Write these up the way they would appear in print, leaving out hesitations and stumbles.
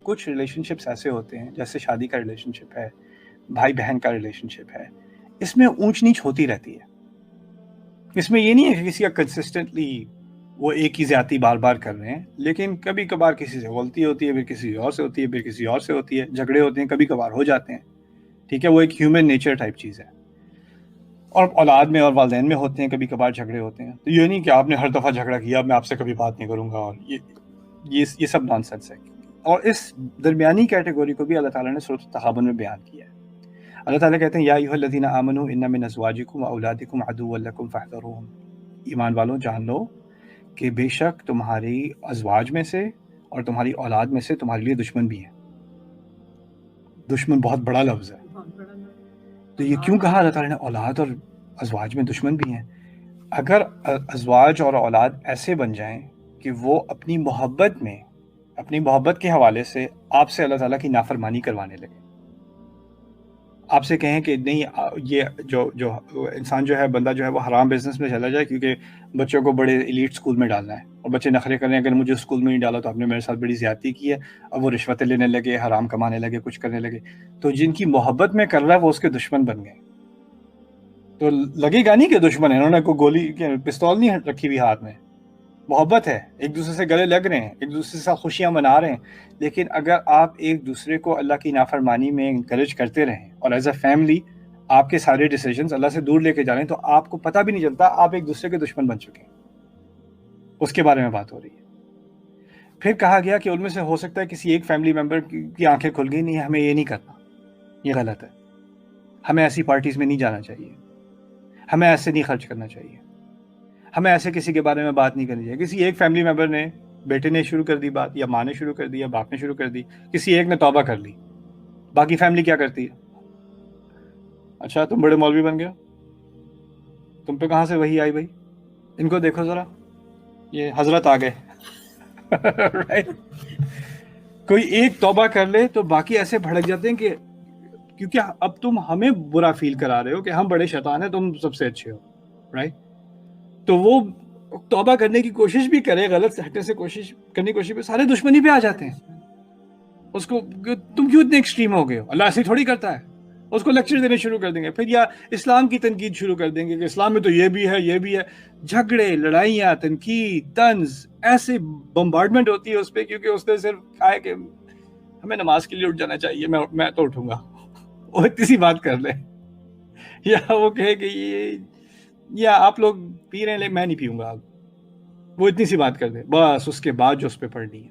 کچھ ریلیشنشپس ایسے ہوتے ہیں جیسے شادی کا ریلیشنشپ ہے، بھائی بہن کا ریلیشنشپ ہے، اس میں اونچ نیچ ہوتی رہتی ہے. اس میں یہ نہیں ہے کہ کسی کا کنسسٹنٹلی وہ ایک ہی زیادتی بار بار کر رہے ہیں، لیکن کبھی کبھار کسی سے غلطی ہوتی ہے، پھر کسی اور سے ہوتی ہے، پھر کسی اور سے ہوتی ہے، جھگڑے ہوتے ہیں، کبھی کبھار ہو جاتے ہیں. ٹھیک ہے، وہ ایک ہیومن نیچر ٹائپ چیز ہے. اور اولاد میں اور والدین میں ہوتے ہیں، کبھی کبھار جھگڑے ہوتے ہیں. تو یہ نہیں کہ آپ نے ہر دفعہ جھگڑا کیا میں آپ سے کبھی بات نہیں کروں گا، اور یہ سب نان سینس ہے. اور اس درمیانی کیٹیگری کو بھی اللہ تعالیٰ نے سورۃ التغابن میں بیان کیا ہے. اللہ تعالیٰ کہتے ہیں یا ایھا الذین آمنوا ان من ازواجکم واولادکم عدوا لکم فاحذروہم. ایمان والوں جان لو کہ بے شک تمہاری ازواج میں سے اور تمہاری اولاد میں سے تمہارے لیے دشمن بھی ہیں. دشمن بہت بڑا لفظ ہے. تو یہ کیوں کہا اللہ تعالیٰ نے اولاد اور ازواج میں دشمن بھی ہیں؟ اگر ازواج اور اولاد ایسے بن جائیں کہ وہ اپنی محبت کے حوالے سے آپ سے اللہ تعالیٰ کی نافرمانی کروانے لگے، آپ سے کہیں کہ نہیں یہ جو انسان جو ہے، بندہ جو ہے، وہ حرام بزنس میں چلا جائے کیونکہ بچوں کو بڑے ایلیٹ اسکول میں ڈالنا ہے، اور بچے نخرے کر رہے ہیں اگر مجھے اسکول میں نہیں ڈالا تو آپ نے میرے ساتھ بڑی زیادتی کی ہے، اب وہ رشوتیں لینے لگے، حرام کمانے لگے، کچھ کرنے لگے. تو جن کی محبت میں کر رہا ہے وہ اس کے دشمن بن گئے. تو لگے گا نہیں کہ دشمن ہے، انہوں نے کوئی گولی پستول نہیں رکھی ہوئی ہاتھ میں، محبت ہے، ایک دوسرے سے گلے لگ رہے ہیں، ایک دوسرے سے خوشیاں منا رہے ہیں. لیکن اگر آپ ایک دوسرے کو اللہ کی نافرمانی میں انکریج کرتے رہیں اور ایز اے فیملی آپ کے سارے ڈیسیجنز اللہ سے دور لے کے جا رہے ہیں، تو آپ کو پتہ بھی نہیں چلتا آپ ایک دوسرے کے دشمن بن چکے ہیں. اس کے بارے میں بات ہو رہی ہے. پھر کہا گیا کہ ان میں سے ہو سکتا ہے کسی ایک فیملی ممبر کی آنکھیں کھل گئی، نہیں ہمیں یہ نہیں کرنا، یہ غلط ہے، ہمیں ایسی پارٹیز میں نہیں جانا چاہیے، ہمیں ایسے نہیں خرچ کرنا چاہیے، ہمیں ایسے کسی کے بارے میں بات نہیں کرنی چاہیے. کسی ایک فیملی ممبر نے، بیٹے نے شروع کر دی بات، یا ماں نے شروع کر دی، یا باپ نے شروع کر دی، کسی ایک نے توبہ کر لی، باقی فیملی کیا کرتی ہے؟ اچھا تم بڑے مولوی بن گئے، تم پہ کہاں سے وحی آئی بھائی؟ ان کو دیکھو ذرا، یہ حضرت آ گئے. کوئی ایک توبہ کر لے تو باقی ایسے بھڑک جاتے ہیں کہ کیونکہ اب تم ہمیں برا فیل کرا رہے ہو کہ ہم بڑے شیطان ہیں، تم سب سے اچھے ہو، رائٹ؟ تو وہ توبہ کرنے کی کوشش بھی کرے، غلط ہٹنے سے کوشش کرنے کی کوشش بھی، سارے دشمنی پہ آ جاتے ہیں. اس کو تم کیوں اتنے ایکسٹریم ہو گئے ہو، اللہ ایسے تھوڑی کرتا ہے. اس کو لیکچر دینے شروع کر دیں گے، پھر یا اسلام کی تنقید شروع کر دیں گے کہ اسلام میں تو یہ بھی ہے، یہ بھی ہے. جھگڑے، لڑائیاں، تنقید، طنز، ایسے بمبارڈمنٹ ہوتی ہے اس پہ، کیونکہ اس نے صرف کہا ہے کہ ہمیں نماز کے لیے اٹھ جانا چاہیے، میں تو اٹھوں گا. وہ اتنی سی بات کر لے، یا وہ کہے کہ یا آپ لوگ پی رہے ہیں میں نہیں پیوں گا، وہ اتنی سی بات کر دے، بس اس کے بعد جو اس پہ پڑھنی ہے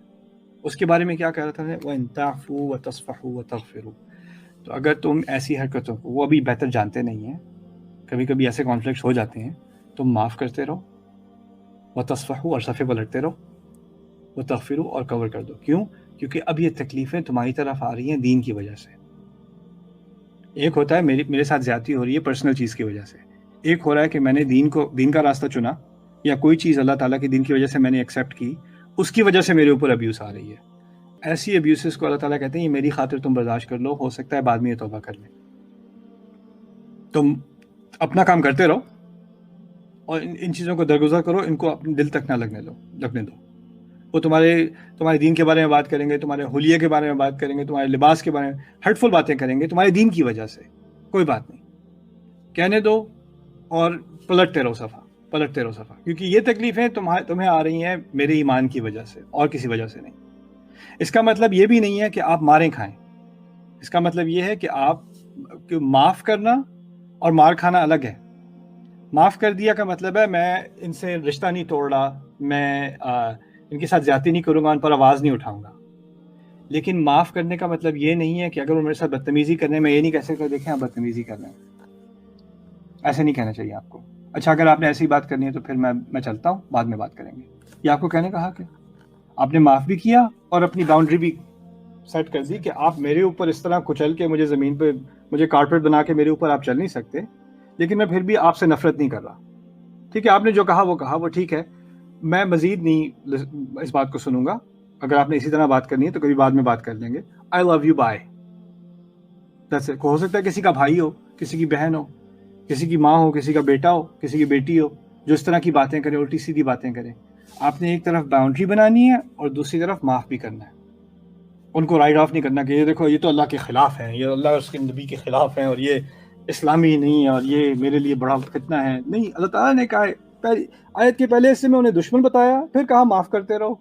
اس کے بارے میں کیا کہہ رہا تھا، وَإِن تَعْفُوا وَتَصْفَحُوا وَتَغْفِرُوا. تو اگر تم ایسی حرکتوں کو، وہ ابھی بہتر جانتے نہیں ہیں، کبھی کبھی ایسے کانفلکٹس ہو جاتے ہیں، تم معاف کرتے رہو، وَتَصْفَحُوا اور صفحے پلٹتے رہو، وَتَغْفِرُوا اور کور کر دو. کیوں؟ کیونکہ اب یہ تکلیفیں تمہاری طرف آ رہی ہیں دین کی وجہ سے. ایک ہوتا ہے میرے ساتھ زیادتی ہو رہی ہے پرسنل چیز کی وجہ سے، ایک ہو رہا ہے کہ میں نے دین کا راستہ چنا، یا کوئی چیز اللہ تعالیٰ کے دین کی وجہ سے میں نے ایکسیپٹ کی، اس کی وجہ سے میرے اوپر ابیوس آ رہی ہے. ایسی ابیوسز کو اللہ تعالیٰ کہتے ہیں یہ میری خاطر تم برداشت کر لو، ہو سکتا ہے بعد میں یہ توبہ کر لیں. تم اپنا کام کرتے رہو اور ان چیزوں کو درگزر کرو، ان کو اپنے دل تک نہ لگنے دو. وہ تمہارے دین کے بارے میں بات کریں گے، تمہارے حلیے کے بارے میں بات کریں گے، تمہارے لباس کے بارے میں ہرٹفل باتیں کریں گے تمہارے دین کی وجہ سے. کوئی بات نہیں، کہنے دو اور پلٹتے رہو صفحہ، کیونکہ یہ تکلیفیں تمہیں آ رہی ہیں میرے ایمان کی وجہ سے اور کسی وجہ سے نہیں. اس کا مطلب یہ بھی نہیں ہے کہ آپ ماریں کھائیں، اس کا مطلب یہ ہے کہ آپ معاف کرنا اور مار کھانا الگ ہے. معاف کر دیا کا مطلب ہے میں ان سے رشتہ نہیں توڑ رہا، میں ان کے ساتھ زیادتی نہیں کروں گا، ان پر آواز نہیں اٹھاؤں گا. لیکن معاف کرنے کا مطلب یہ نہیں ہے کہ اگر وہ میرے ساتھ بدتمیزی کرنے، میں یہ نہیں کہہ سکتا دیکھیں آپ بدتمیزی کر رہے ہیں، ایسے نہیں کہنا چاہیے آپ کو. اچھا اگر آپ نے ایسی بات کرنی ہے تو پھر میں چلتا ہوں، بعد میں بات کریں گے. یہ آپ کو کہنے کا حق ہے. آپ نے معاف بھی کیا اور اپنی باؤنڈری بھی سیٹ کر دی کہ آپ میرے اوپر اس طرح کچل کے مجھے زمین پہ، مجھے کارپیٹ بنا کے میرے اوپر آپ چل نہیں سکتے، لیکن میں پھر بھی آپ سے نفرت نہیں کر رہا. ٹھیک ہے، آپ نے جو کہا وہ ٹھیک ہے، میں مزید نہیں اس بات کو سنوں گا. اگر آپ نے اسی طرح بات کرنی ہے تو کبھی بعد میں بات کر لیں گے. آئی لو یو، بائے. ہو سکتا ہے کسی کا بھائی ہو، کسی کی بہن ہو، کسی کی ماں ہو، کسی کا بیٹا ہو، کسی کی بیٹی ہو، جو اس طرح کی باتیں کرے، الٹی سیدھی باتیں کرے. آپ نے ایک طرف باؤنڈری بنانی ہے اور دوسری طرف معاف بھی کرنا ہے. ان کو رائٹ آف نہیں کرنا کہ یہ دیکھو یہ تو اللہ کے خلاف ہیں، یہ اللہ اور اس کے نبی کے خلاف ہیں، اور یہ اسلامی نہیں ہے، اور یہ میرے لیے بڑا فتنہ ہے. نہیں، اللہ تعالیٰ نے کہا پہلی آیت کے پہلے حصے میں انہیں دشمن بتایا، پھر کہا معاف کرتے رہو.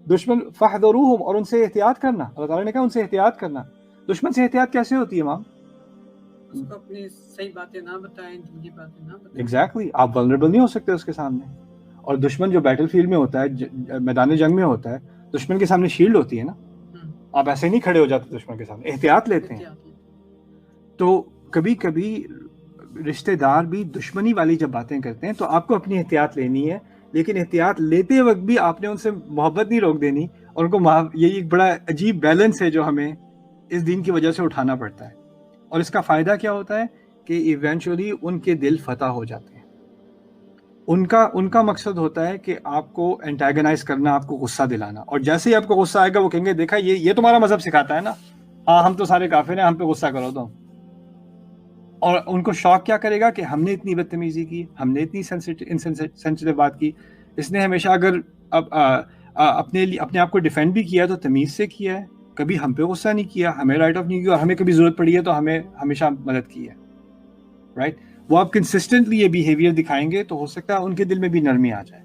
دشمن فاحذروہم، اور ان سے احتیاط کرنا. اللہ تعالیٰ نے کہا ان سے احتیاط کرنا. دشمن سے احتیاط کیسے ہوتی ہے مام؟ اس کو اپنی صحیح باتیں نہ بتائیں، جھوٹی باتیں نہ بتائیں. ایگزیکٹلی، آپ ولنریبل نہیں ہو سکتے اس کے سامنے. اور دشمن جو بیٹل فیلڈ میں ہوتا ہے، میدان جنگ میں ہوتا ہے، دشمن کے سامنے شیلڈ ہوتی ہے نا، آپ ایسے نہیں کھڑے ہو جاتے دشمن کے سامنے، احتیاط لیتے ہیں. تو کبھی کبھی رشتہ دار بھی دشمنی والی جب باتیں کرتے ہیں تو آپ کو اپنی احتیاط لینی ہے، لیکن احتیاط لیتے وقت بھی آپ نے ان سے محبت نہیں روک دینی، اور ان کو یہ ایک بڑا عجیب بیلنس ہے جو ہمیں اس دین کی وجہ سے اٹھانا پڑتا ہے. اور اس کا فائدہ کیا ہوتا ہے کہ ایونچولی ان کے دل فتح ہو جاتے ہیں. ان کا مقصد ہوتا ہے کہ آپ کو انٹیگنائز کرنا، آپ کو غصہ دلانا، اور جیسے ہی آپ کو غصہ آئے گا وہ کہیں گے دیکھا یہ تمہارا مذہب سکھاتا ہے نا، ہاں ہم تو سارے کافر ہیں، ہم پہ غصہ کرو تو. اور ان کو شوق کیا کرے گا کہ ہم نے اتنی بدتمیزی کی، ہم نے اتنی سینسیٹیو بات کی. اس نے ہمیشہ اگر اپنے آپ کو ڈیفینڈ بھی کیا تو تمیز سے کیا ہے، کبھی ہم پہ غصہ نہیں کیا، ہمیں رائٹ آف نہیں کیا، اور ہمیں کبھی ضرورت پڑی ہے تو ہمیں ہمیشہ مدد کی ہے. رائٹ، وہ آپ کنسسٹنٹلی یہ بیہیویئر دکھائیں گے تو ہو سکتا ہے ان کے دل میں بھی نرمی آ جائے.